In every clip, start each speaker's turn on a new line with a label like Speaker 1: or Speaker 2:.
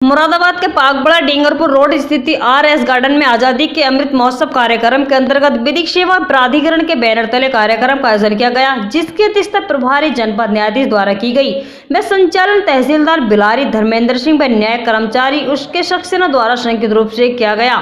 Speaker 1: मुरादाबाद के पाकबड़ा डेंगरपुर रोड स्थित RS garden में आजादी के अमृत महोत्सव कार्यक्रम के अंतर्गत विधिक सेवा प्राधिकरण के बैनर तले कार्यक्रम का आयोजन किया गया, जिसकी अध्यक्षता प्रभारी जनपद न्यायाधीश द्वारा की गई। में संचालन तहसीलदार बिलारी धर्मेंद्र सिंह व न्याय कर्मचारी उसके सक्सेना द्वारा संयुक्त रूप से किया गया।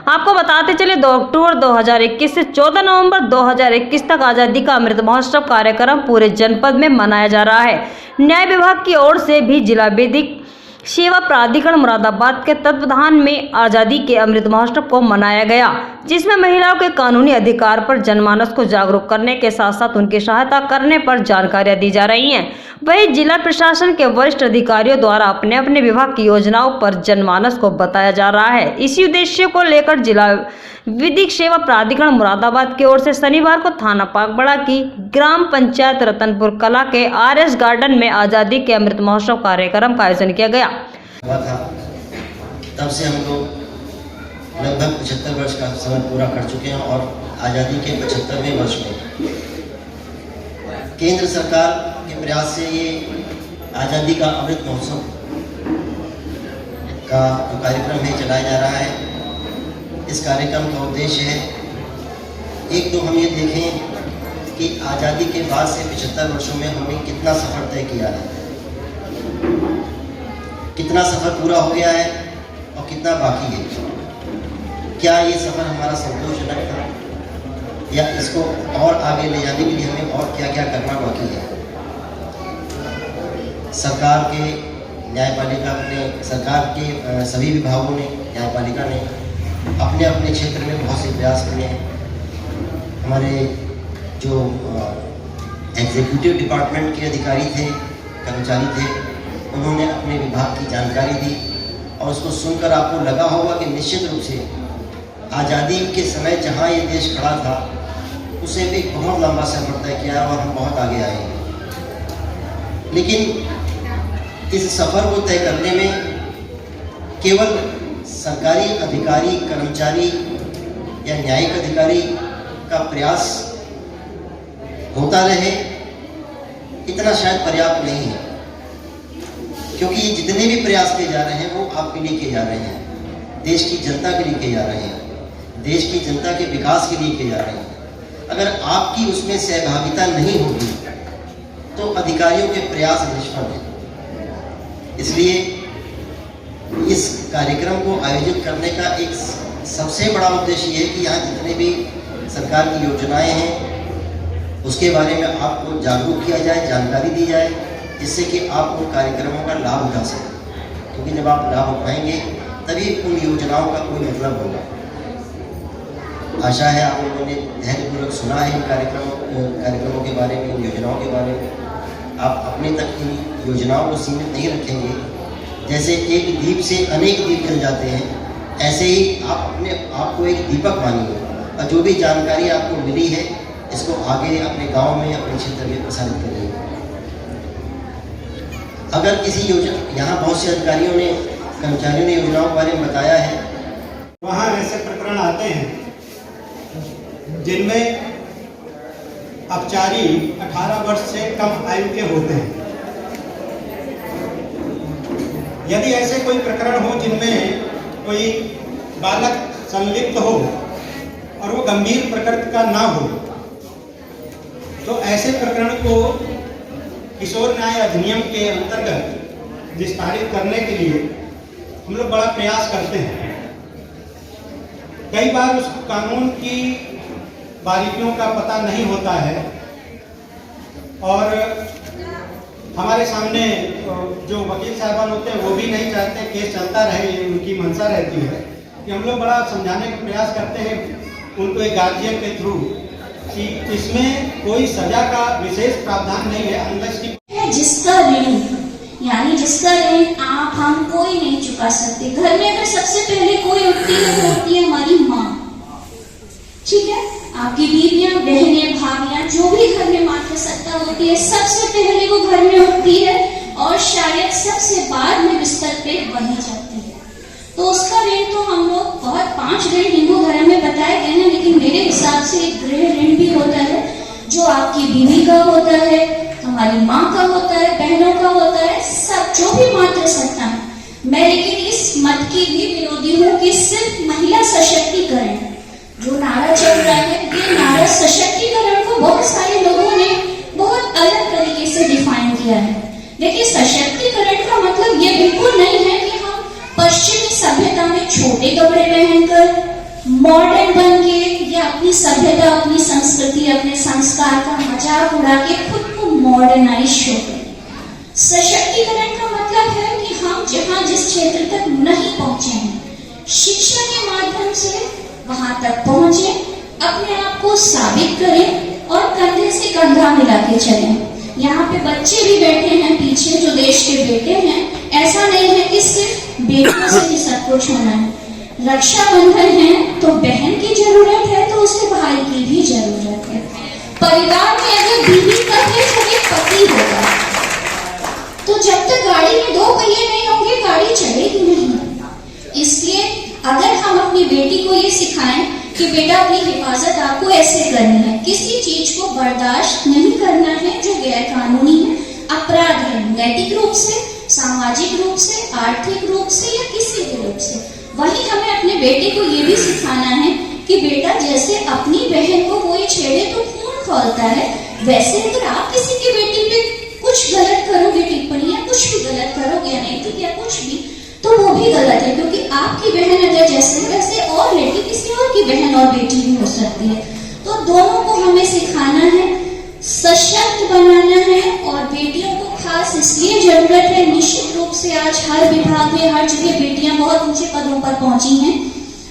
Speaker 1: आपको बताते चले 2 अक्टूबर 2021 से 14 नवंबर 2021 तक आजादी का अमृत महोत्सव कार्यक्रम पूरे जनपद में मनाया जा रहा है। न्याय विभाग की ओर से भी जिला विधिक सेवा प्राधिकरण मुरादाबाद के तत्वाधान में आजादी के अमृत महोत्सव को मनाया गया, जिसमें महिलाओं के कानूनी अधिकार पर जनमानस को जागरूक करने के साथ साथ उनकी सहायता करने पर जानकारियां दी जा रही हैं। वहीं जिला प्रशासन के वरिष्ठ अधिकारियों द्वारा अपने अपने विभाग की योजनाओं पर जनमानस को बताया जा रहा है। इसी उद्देश्य को लेकर जिला विधिक सेवा प्राधिकरण मुरादाबाद की ओर से शनिवार को थाना पाकबड़ा की ग्राम पंचायत रतनपुर कला के आरएस गार्डन में आजादी के अमृत महोत्सव कार्यक्रम का आयोजन किया गया।
Speaker 2: तब से हम लोग लगभग 75 वर्ष का समय पूरा कर चुके हैं और आज़ादी के 75वें वर्ष में केंद्र सरकार के प्रयास से ये आज़ादी का अमृत महोत्सव का जो कार्यक्रम है चलाया जा रहा है। इस कार्यक्रम का उद्देश्य है, एक तो हम ये देखें कि आज़ादी के बाद से 75 वर्षों में हमने कितना सफ़र तय किया है, कितना सफ़र पूरा हो गया है और कितना बाकी है। क्या ये सफ़र हमारा संतोषजनक था या इसको और आगे ले जाने के लिए हमें और क्या क्या करना बाकी है। सरकार के न्यायपालिका ने, सरकार के सभी विभागों ने, न्यायपालिका ने अपने अपने क्षेत्र में बहुत से प्रयास किए हैं। हमारे जो एग्जीक्यूटिव डिपार्टमेंट के अधिकारी थे, कर्मचारी थे, उन्होंने अपने विभाग की जानकारी दी और उसको सुनकर आपको लगा होगा कि निश्चित रूप से आज़ादी के समय जहां ये देश खड़ा था उसे भी बहुत लंबा सफर तय किया और हम बहुत आगे आए हैं। लेकिन इस सफ़र को तय करने में केवल सरकारी अधिकारी, कर्मचारी या न्यायिक अधिकारी का प्रयास होता रहे, इतना शायद पर्याप्त नहीं है, क्योंकि ये जितने भी प्रयास किए जा रहे हैं वो आपके लिए किए जा रहे हैं, देश की जनता के लिए किए जा रहे हैं, देश की जनता के विकास के लिए किए जा रहे हैं। अगर आपकी उसमें सहभागिता नहीं होगी तो अधिकारियों के प्रयास निष्फल हैं। इसलिए इस कार्यक्रम को आयोजित करने का एक सबसे बड़ा उद्देश्य ये है कि यहाँ जितने भी सरकार की योजनाएं हैं उसके बारे में आपको जागरूक किया जाए, जानकारी दी जाए, जिससे कि आप उन कार्यक्रमों का लाभ उठा सकें। क्योंकि जब आप लाभ उठाएंगे तभी उन योजनाओं का कोई मतलब होगा। आशा है आप लोगों ने धैर्यपूर्वक सुना है इन कार्यक्रमों के बारे में, इन योजनाओं के बारे में। आप अपने तक इन योजनाओं को सीमित नहीं रखेंगे। जैसे एक दीप से अनेक दीप जल जाते हैं, ऐसे ही आप अपने आप को एक दीपक मानिए और जो भी जानकारी आपको मिली है इसको आगे अपने गांव में, अपने क्षेत्र में प्रसारित करिए। अगर किसी योजना, यहाँ बहुत से अधिकारियों ने, कर्मचारियों ने योजनाओं के बारे में बताया है,
Speaker 3: वहाँ ऐसे प्रकरण आते हैं जिनमें अपचारी 18 वर्ष से कम आयु के होते हैं। यदि ऐसे कोई प्रकरण हो जिनमें कोई बालक संलिप्त हो और वो गंभीर प्रकृति का ना हो, तो ऐसे प्रकरण को किशोर न्याय अधिनियम के अंतर्गत विस्तारित करने के लिए हम लोग बड़ा प्रयास करते हैं। कई बार उस कानून की बारीकियों का पता नहीं होता है और हमारे सामने जो वकील साहबान होते हैं वो भी नहीं चाहते केस चलता रहे, ये उनकी मंशा रहती है कि हम लोग बड़ा समझाने का प्रयास करते हैं उनको एक गार्जियन के थ्रू कि इसमें कोई सजा का विशेष प्रावधान नहीं है अनलेस की
Speaker 4: जिसका ऋण, यानी जिसका ऋण आप हम कोई नहीं चुका सकते। घर में अगर सबसे पहले कोई उठती है तो होती है हमारी माँ, ठीक है, आपकी बीवियां, बहनें, भाभियां, जो भी घर में मातृसत्ता होती है सबसे पहले वो घर में उठती है और शायद सबसे बाद में बिस्तर पे वही जाती है। तो उसका ऋण तो हम लोग बहुत 5 ऋण हिंदू धर्म में बताए गए हैं, लेकिन मेरे हिसाब से एक गृह ऋण भी होता है जो आपकी बीवी का होता है, हमारी माँ का होता है, बहनों का होता है, सब जो भी मातृसत्ता है। मैं लेकिन इस इस मत की भी विरोधी हूँ कि सिर्फ महिला सशक्तिकरण जो नारा चल रहा है, ये नारा सशक्तिकरण को बहुत सारे लोगों ने बहुत अलग तरीके से डिफाइन किया है। देखिए, सशक्तिकरण का मतलब ये बिल्कुल नहीं है कि हम पश्चिमी सभ्यता में छोटे कपड़े पहनकर मॉडर्न बन के या अपनी सभ्यता, अपनी संस्कृति, अपने संस्कार का मजाक उड़ा के खुद को मॉडर्नाइज शो करें। सशक्तिकरण का मतलब है कि हम जहां जिस क्षेत्र तक नहीं पहुंचे हैं, शिक्षा के माध्यम से वहां तक पहुंचे, अपने आप को साबित करें और कंधे से कंधा मिला के चलें। यहाँ पे बच्चे भी बैठे हैं पीछे जो देश के बेटे हैं। ऐसा नहीं है कि सिर्फ बेटों से ही सब कुछ होना है। रक्षाबंधन है तो बहन की जरूरत है, तो उसे भाई की भी जरूरत है। परिवार में अगर बीवी का है तो एक पति होगा। तो जब तक गाड़ी में दो पहिए नहीं होंगे, गाड़ी चलेगी नहीं। इसलिए अगर हम अपनी बेटी को ये सिखाएं कि बेटा अपनी हिफाजत आपको ऐसे करनी है, किसी चीज को बर्दाश्त नहीं करना है जो गैर कानूनी है, अपराध है, नैतिक रूप से, सामाजिक रूप से, आर्थिक रूप से या किसी भी रूप से। वहीं हमें अपने बेटे को ये भी सिखाना है कि बेटा जैसे अपनी बहन को कोई छेड़े तो खून खौलता है, वैसे अगर आप किसी की बेटी पे कुछ गलत करोगे, टिप्पणी या कुछ भी गलत करोगे, अनैतिक या कुछ भी, तो वो भी गलत है। क्योंकि आपकी बहन अगर जैसे वैसे और लड़की किसी और की बहन और बेटी भी हो सकती है। तो दोनों को हमें सिखाना है, सशक्त बनाना है। और बेटियों को खास इसलिए जरूरत है, निश्चित रूप से आज हर विभाग में हर जगह बेटियां बहुत ऊंचे पदों पर पहुंची हैं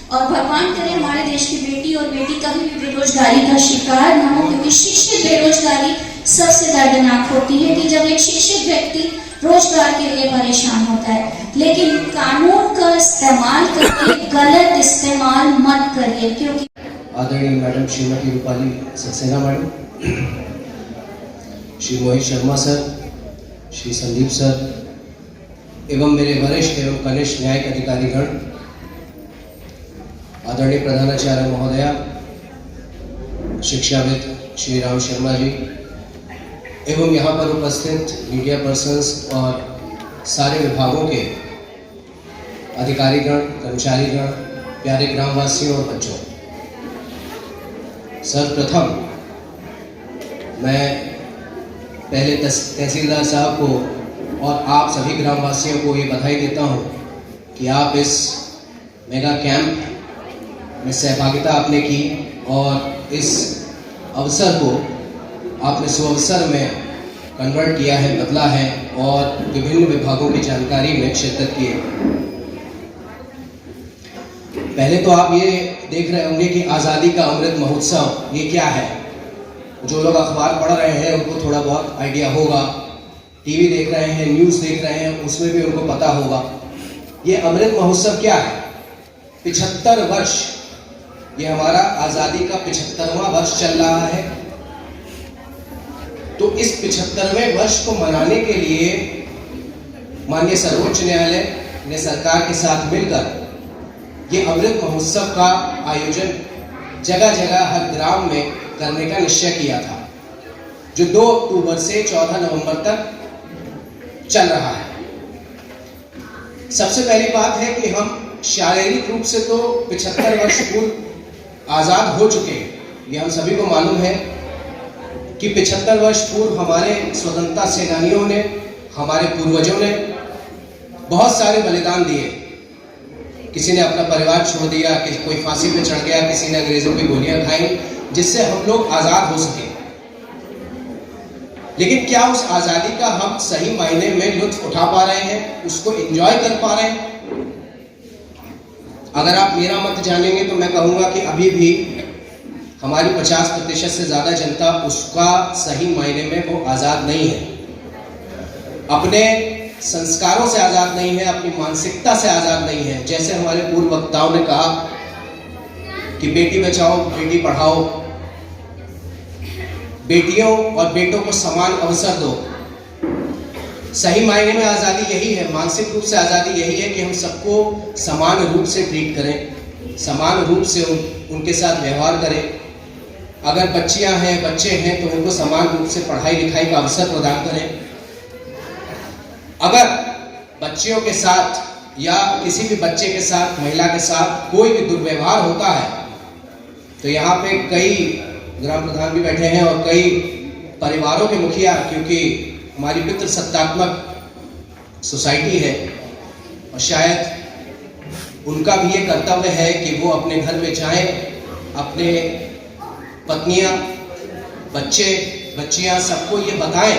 Speaker 4: और भगवान करे हमारे देश की बेटी और बेटी कभी भी बेरोजगारी का शिकार न हो, क्योंकि शिक्षित बेरोजगारी सबसे दर्दनाक होती है कि जब एक शिक्षित व्यक्ति रोजगार के लिए परेशान होता है। लेकिन कानून का इस्तेमाल करके गलत इस्तेमाल मत करिए, क्योंकि
Speaker 5: आदरणीय madam Shrimati Rupali Saxena madam, Shri Mohit Sharma sir, Shri Sandeep sir एवं मेरे वरिष्ठ एवं कनिष्ठ न्यायिक अधिकारीगण, आदरणीय प्रधानाचार्य महोदया, शिक्षाविद श्री राम शर्मा जी एवं यहाँ पर उपस्थित मीडिया पर्सन्स और सारे विभागों के अधिकारीगण, कर्मचारीगण, प्यारे ग्रामवासियों और बच्चों, सर्वप्रथम मैं पहले तहसीलदार साहब को और आप सभी ग्रामवासियों को ये बधाई देता हूँ कि आप इस मेगा कैंप में सहभागिता आपने की और इस अवसर को आपने सुअवसर में कन्वर्ट किया है, बदला है और विभिन्न विभागों की जानकारी में शिरकत की है। पहले तो आप ये देख रहे होंगे कि आज़ादी का अमृत महोत्सव ये क्या है। जो लोग अखबार पढ़ रहे हैं उनको थोड़ा बहुत आइडिया होगा, टीवी देख रहे हैं, न्यूज़ देख रहे हैं, उसमें भी उनको पता होगा। ये अमृत महोत्सव क्या है? 75 वर्ष, ये हमारा आज़ादी का 75वां वर्ष चल रहा है। तो इस 75वें वर्ष को मनाने के लिए माननीय सर्वोच्च न्यायालय ने सरकार के साथ मिलकर ये अमृत महोत्सव का आयोजन जगह जगह हर ग्राम में करने का निश्चय किया था, जो 2 अक्टूबर से 14 नवंबर तक चल रहा है। सबसे पहली बात है कि हम शारीरिक रूप से तो 75 वर्ष पूर्व आज़ाद हो चुके हैं, ये हम सभी को मालूम है कि 75 वर्ष पूर्व हमारे स्वतंत्रता सेनानियों ने, हमारे पूर्वजों ने बहुत सारे बलिदान दिए। किसी ने अपना परिवार छोड़ दिया, कोई फांसी पे चढ़ गया, किसी ने अंग्रेजों की गोलियां खाई, जिससे हम लोग आज़ाद हो सके। लेकिन क्या उस आज़ादी का हम सही मायने में लुत्फ उठा पा रहे हैं, उसको एंजॉय कर पा रहे हैं? अगर आप मेरा मत जानेंगे तो मैं कहूँगा कि अभी भी हमारी 50% से ज़्यादा जनता उसका सही मायने में वो आज़ाद नहीं है, अपने संस्कारों से आज़ाद नहीं है, अपनी मानसिकता से आज़ाद नहीं है। जैसे हमारे पूर्व वक्ताओं ने कहा कि बेटी बचाओ बेटी पढ़ाओ, बेटियों और बेटों को समान अवसर दो। सही मायने में आज़ादी यही है, मानसिक रूप से आज़ादी यही है कि हम सबको समान रूप से ट्रीट करें, समान रूप से उनके साथ व्यवहार करें। अगर बच्चियां हैं, बच्चे हैं तो उनको समान रूप से पढ़ाई लिखाई का अवसर प्रदान करें। अगर बच्चियों के साथ या किसी भी बच्चे के साथ, महिला के साथ कोई भी दुर्व्यवहार होता है तो यहाँ पे कई ग्राम प्रधान भी बैठे हैं और कई परिवारों के मुखिया, क्योंकि हमारी पितृसत्तात्मक सोसाइटी है और शायद उनका भी ये कर्तव्य है कि वो अपने घर में जाएं, अपने पत्नियां, बच्चे, बच्चियां सबको ये बताएं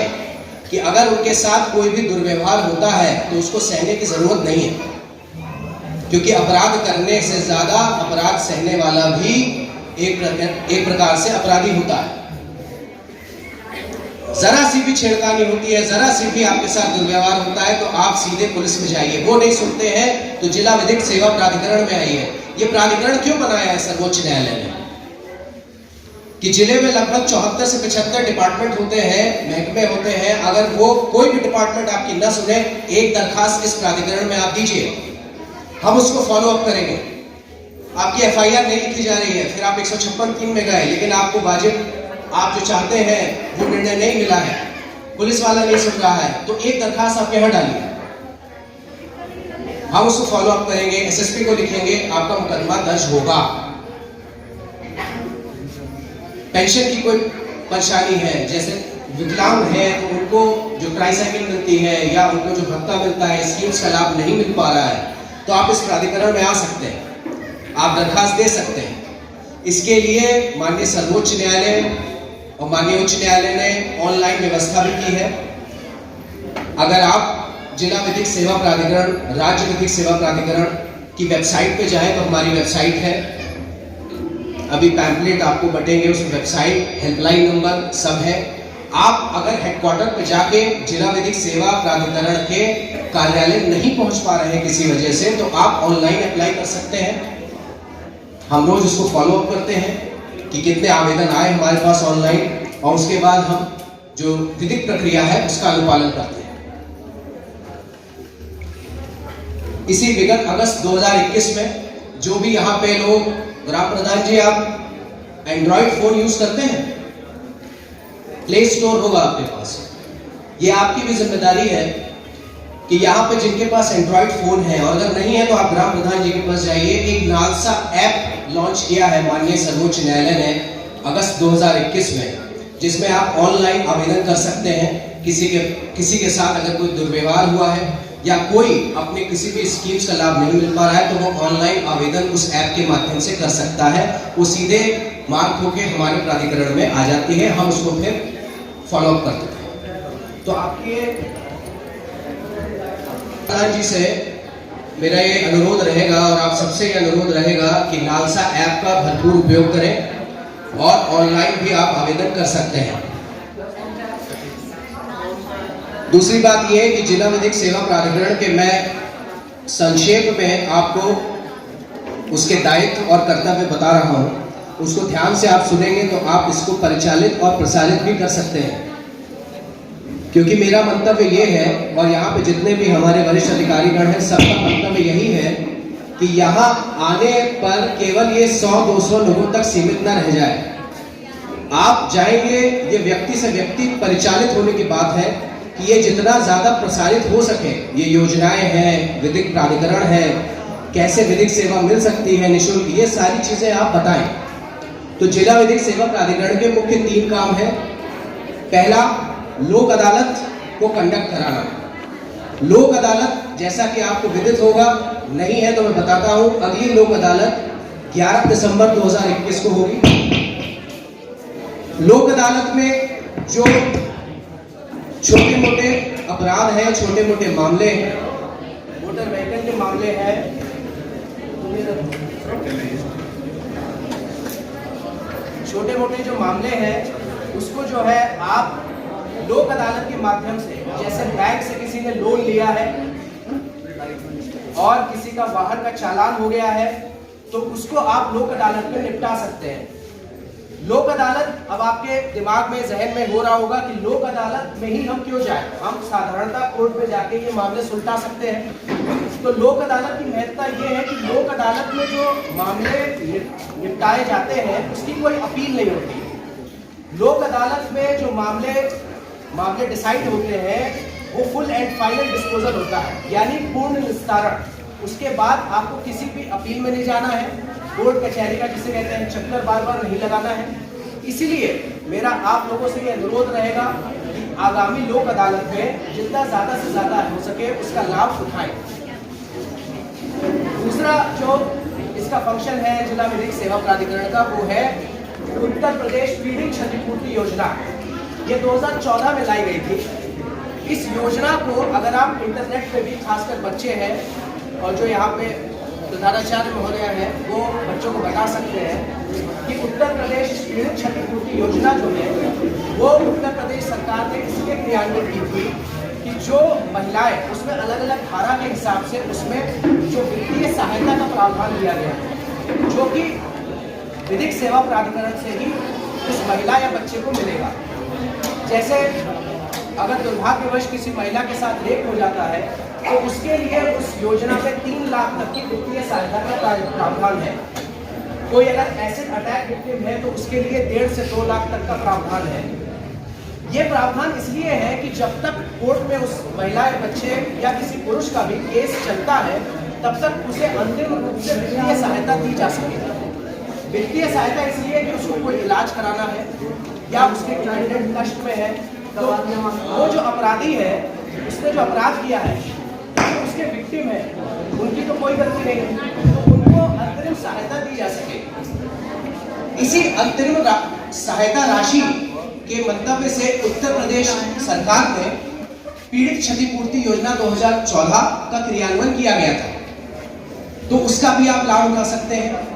Speaker 5: कि अगर उनके साथ कोई भी दुर्व्यवहार होता है तो उसको सहने की जरूरत नहीं है, क्योंकि अपराध करने से ज्यादा अपराध सहने वाला भी एक प्रकार से अपराधी होता है। जरा सी भी छेड़खानी होती है, जरा सी भी आपके साथ दुर्व्यवहार होता है तो आप सीधे पुलिस में जाइए। वो नहीं सुनते हैं तो जिला विधिक सेवा प्राधिकरण में आइए। ये प्राधिकरण क्यों बनाया है सर्वोच्च न्यायालय ने कि जिले में लगभग 74 से 75 डिपार्टमेंट होते हैं, महकमे होते हैं। अगर वो कोई भी डिपार्टमेंट आपकी न सुने, एक दरखास्त इस प्राधिकरण में आप दीजिए, हम उसको फॉलो अप करेंगे। आपकी एफआईआर नहीं लिखी जा रही है, फिर आप 156(3) में गए, लेकिन आपको वाजिब आप जो चाहते हैं वो निर्णय नहीं मिला है, पुलिस वाला नहीं सुन रहा है, तो एक दरखास्त आप यहां डालिए, हम उसको फॉलो अप करेंगे, एसएसपी को लिखेंगे, आपका मुकदमा दर्ज होगा। पेंशन की कोई परेशानी है, जैसे विकलांग है तो उनको जो ट्राईसाइकिल मिलती है या उनको जो भत्ता मिलता है, स्कीम्स का लाभ नहीं मिल पा रहा है, तो आप इस प्राधिकरण में आ सकते हैं, आप दरखास्त दे सकते हैं। इसके लिए माननीय सर्वोच्च न्यायालय और माननीय उच्च न्यायालय ने ऑनलाइन व्यवस्था भी की है। अगर आप जिला विधिक सेवा प्राधिकरण, राज्य विधिक सेवा प्राधिकरण की वेबसाइट पे जाएं तो हमारी वेबसाइट है, अभी पैम्पलेट आपको बटेंगे, उसमें वेबसाइट, हेल्पलाइन नंबर सब है। आप अगर हेडक्वार्टर पे जाके जिला विधिक सेवा प्राधिकरण के कार्यालय नहीं पहुंच पा रहे हैं किसी वजह से, तो आप ऑनलाइन अप्लाई कर सकते हैं। हम रोज उसको फॉलो अप करते हैं कि कितने आवेदन आए हमारे पास ऑनलाइन, और उसके बाद हम जो विधिक प्रक्रिया है उसका अनुपालन करते हैं। इसी विगत अगस्त 2021 में जो भी यहाँ पे लोग, ग्राम प्रधान जी आप एंड्रॉइड फोन यूज करते हैं, प्ले स्टोर होगा आपके पास, ये आपकी भी जिम्मेदारी है कि यहाँ पे जिनके पास एंड्रॉइड फोन है, और अगर नहीं है तो आप ग्राम प्रधान जी के पास जाइए। एक नालसा ऐप लॉन्च किया है माननीय सर्वोच्च न्यायालय ने अगस्त 2021 में, जिसमें आप ऑनलाइन आवेदन कर सकते हैं। किसी के साथ अगर कोई दुर्व्यवहार हुआ है या कोई अपने किसी भी स्कीम्स का लाभ नहीं मिल पा रहा है, तो वो ऑनलाइन आवेदन उस ऐप के माध्यम से कर सकता है। वो सीधे मार्क होके हमारे प्राधिकरण में आ जाती है, हम उसको फिर फॉलो अप करते हैं। तो आपके प्रधान जी से मेरा ये अनुरोध रहेगा और आप सबसे ये अनुरोध रहेगा कि नालसा ऐप का भरपूर उपयोग करें और ऑनलाइन भी आप आवेदन कर सकते हैं। दूसरी बात यह है कि जिला विधिक सेवा प्राधिकरण के मैं संक्षेप में आपको उसके दायित्व और कर्तव्य बता रहा हूं, उसको ध्यान से आप सुनेंगे तो आप इसको परिचालित और प्रसारित भी कर सकते हैं। क्योंकि मेरा मंतव्य ये है, और यहाँ पे जितने भी हमारे वरिष्ठ अधिकारीगण हैं, सबका मंतव्य यही है कि यहाँ आने पर केवल ये 100-200 लोगों तक सीमित न रह जाए। आप जाएंगे, ये व्यक्ति से व्यक्ति परिचालित होने की बात है कि ये जितना ज्यादा प्रसारित हो सके, ये योजनाएं हैं, विधिक प्राधिकरण है, कैसे विधिक सेवा मिल सकती है निःशुल्क, ये सारी चीजें आप बताएं। तो जिला विधिक सेवा प्राधिकरण के मुख्य 3 काम है। पहला, लोक अदालत को कंडक्ट कराना। लोक अदालत जैसा कि आपको विदित होगा, नहीं है तो मैं बताता हूं, अगली लोक अदालत 11 दिसंबर 2021 को होगी। लोक अदालत में जो छोटे मोटे अपराध हैं, छोटे मोटे मामले हैं, मोटर व्हीकल के मामले हैं, छोटे मोटे जो मामले हैं, उसको जो है आप लोक अदालत के माध्यम से, जैसे बैंक से किसी ने लोन लिया है और किसी का वाहन का चालान हो गया है, तो उसको आप लोक अदालत में निपटा सकते हैं। लोक अदालत, अब आपके दिमाग में, जहन में हो रहा होगा कि लोक अदालत में ही हम क्यों जाएं, हम साधारणतः कोर्ट में जाके ये मामले सुलझा सकते हैं। तो लोक अदालत की महत्ता ये है कि लोक अदालत में जो मामले निपटाए जाते हैं उसकी कोई अपील नहीं होती। लोक अदालत में जो मामले डिसाइड होते हैं वो फुल एंड फाइनल डिस्पोजल होता है, यानी पूर्ण निस्तारण। उसके बाद आपको किसी भी अपील में नहीं जाना है, कोर्ट कचहरी का जिसे कहते हैं चक्कर बार बार नहीं लगाना है। इसीलिए मेरा आप लोगों से ये अनुरोध रहेगा कि आगामी लोक अदालत में जितना ज़्यादा से ज़्यादा हो सके उसका लाभ उठाएं। दूसरा जो इसका फंक्शन है जिला विधिक सेवा प्राधिकरण का, वो है उत्तर प्रदेश पीड़ित क्षतिपूर्ति योजना। ये 2014 में लाई गई थी। इस योजना को अगर आप इंटरनेट पे भी, खासकर बच्चे हैं और जो यहाँ पे प्रधानाचार्य महोदय हैं, वो बच्चों को बता सकते हैं कि उत्तर प्रदेश पीड़ित क्षतिपूर्ति योजना जो है वो उत्तर प्रदेश सरकार ने इसलिए क्रियान्वित की थी कि जो महिलाएं, उसमें अलग अलग धारा के हिसाब से उसमें जो वित्तीय सहायता का प्रावधान दिया गया है, जो कि विधिक सेवा प्राधिकरण से ही उस महिला या बच्चे को मिलेगा। जैसे अगर दुर्भाग्यवश किसी महिला के साथ रेप हो जाता है तो उसके लिए उस योजना में 3 लाख तक की वित्तीय सहायता का प्रावधान है। कोई अगर एसिड अटैक विक्टिम है तो उसके लिए 1.5 से 2 लाख तक का प्रावधान है। ये प्रावधान इसलिए है कि जब तक कोर्ट में उस महिला या बच्चे या किसी पुरुष का भी केस चलता है तब तक उसे अंतिम रूप से वित्तीय सहायता दी जा सके। वित्तीय सहायता इसलिए कि उसको कोई इलाज कराना है या उसके क्लाइंट कष्ट में है, तो वो जो अपराधी है, उसने जो अपराध किया है, तो उसके विक्टिम है, उनकी तो कोई गलती नहीं है, तो उनको अंतरिम सहायता दी जा सके। इसी अंतरिम सहायता राशि के मंतव्य से उत्तर प्रदेश सरकार ने पीड़ित क्षतिपूर्ति योजना 2014 का क्रियान्वयन किया गया था, तो उसका भी आप लाभ उठा सकते हैं।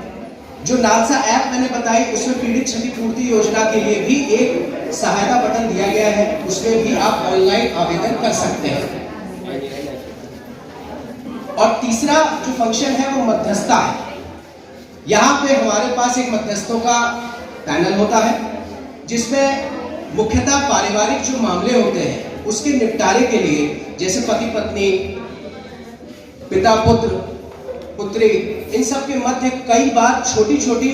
Speaker 5: जो नालसा ऐप मैंने बताई, उसमें पीड़ित क्षतिपूर्ति योजना के लिए भी एक सहायता बटन दिया गया है, उसमें भी आप ऑनलाइन आवेदन कर सकते हैं। और तीसरा जो फंक्शन है वो मध्यस्थता है। यहाँ पे हमारे पास एक मध्यस्थों का पैनल होता है जिसमें मुख्यतः पारिवारिक जो मामले होते हैं उसके निपटारे के लिए, जैसे पति पत्नी, पिता पुत्र, पुत्री, इन सब के मध्य कई बार छोटी छोटी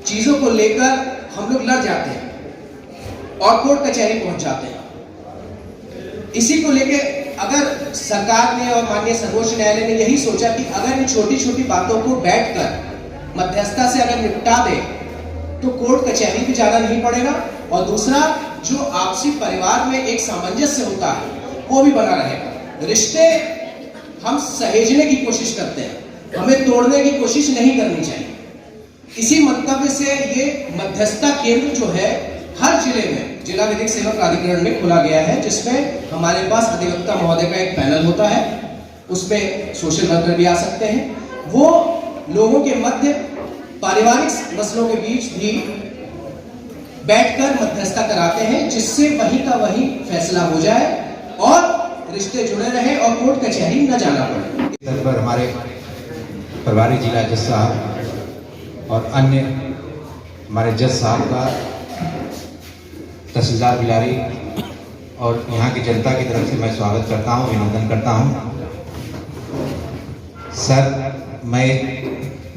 Speaker 5: चीजों को लेकर हम लोग लड़ जाते हैं और कोर्ट कचहरी पहुंच जाते हैं। इसी को लेके अगर सरकार ने और माननीय सर्वोच्च न्यायालय ने यही सोचा कि अगर इन छोटी छोटी बातों को बैठकर मध्यस्थता से अगर निपटा दे तो कोर्ट कचहरी भी जाना नहीं पड़ेगा, और दूसरा जो आपसी परिवार में एक सामंजस्य होता है वो भी बना रहेगा। रिश्ते हम सहेजने की कोशिश करते हैं, हमें तोड़ने की कोशिश नहीं करनी चाहिए। इसी मंतव्य से ये मध्यस्थता केंद्र जो है हर जिले में जिला विधिक सेवा प्राधिकरण में खोला गया है, जिसमें हमारे पास अधिवक्ता महोदय का एक पैनल होता है, उसमें सोशल वर्कर भी आ सकते हैं। वो लोगों के मध्य पारिवारिक मसलों के बीच भी बैठकर मध्यस्थता कराते हैं, जिससे वहीं का वहीं फैसला हो जाए और रिश्ते जुड़े रहे और कोर्ट कचहरी न जाना पड़े।
Speaker 6: इस पर हमारे प्रभारी जिला जज साहब और अन्य हमारे जज साहब का, तहसीलदार बिलारी और यहाँ की जनता की तरफ से मैं स्वागत करता हूँ, अभिनंदन करता हूँ। सर, मैं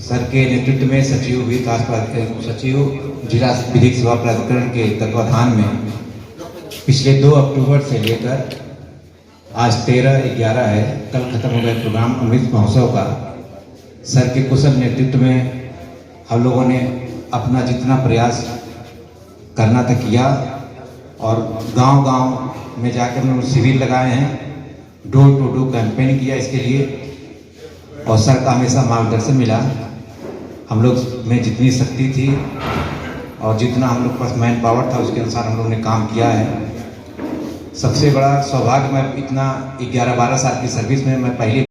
Speaker 6: सर के नेतृत्व में सचिव जिला विधिक सेवा प्राधिकरण के तत्वाधान में पिछले 2 अक्टूबर से लेकर आज 13/11 है, कल खत्म हो गया प्रोग्राम अमृत महोत्सव का। सर के कुशल नेतृत्व में हम लोगों ने अपना जितना प्रयास करना था किया और गांव-गांव में जाकर हम शिविर लगाए हैं, डोर टू डोर कैंपेन किया इसके लिए, और सर का हमेशा मार्गदर्शन मिला। हम लोग में जितनी शक्ति थी और जितना हम लोग पास मैन पावर था उसके अनुसार हम लोग ने काम किया है। सबसे बड़ा सौभाग्य, मैं इतना 11-12 साल की सर्विस में मैं पहली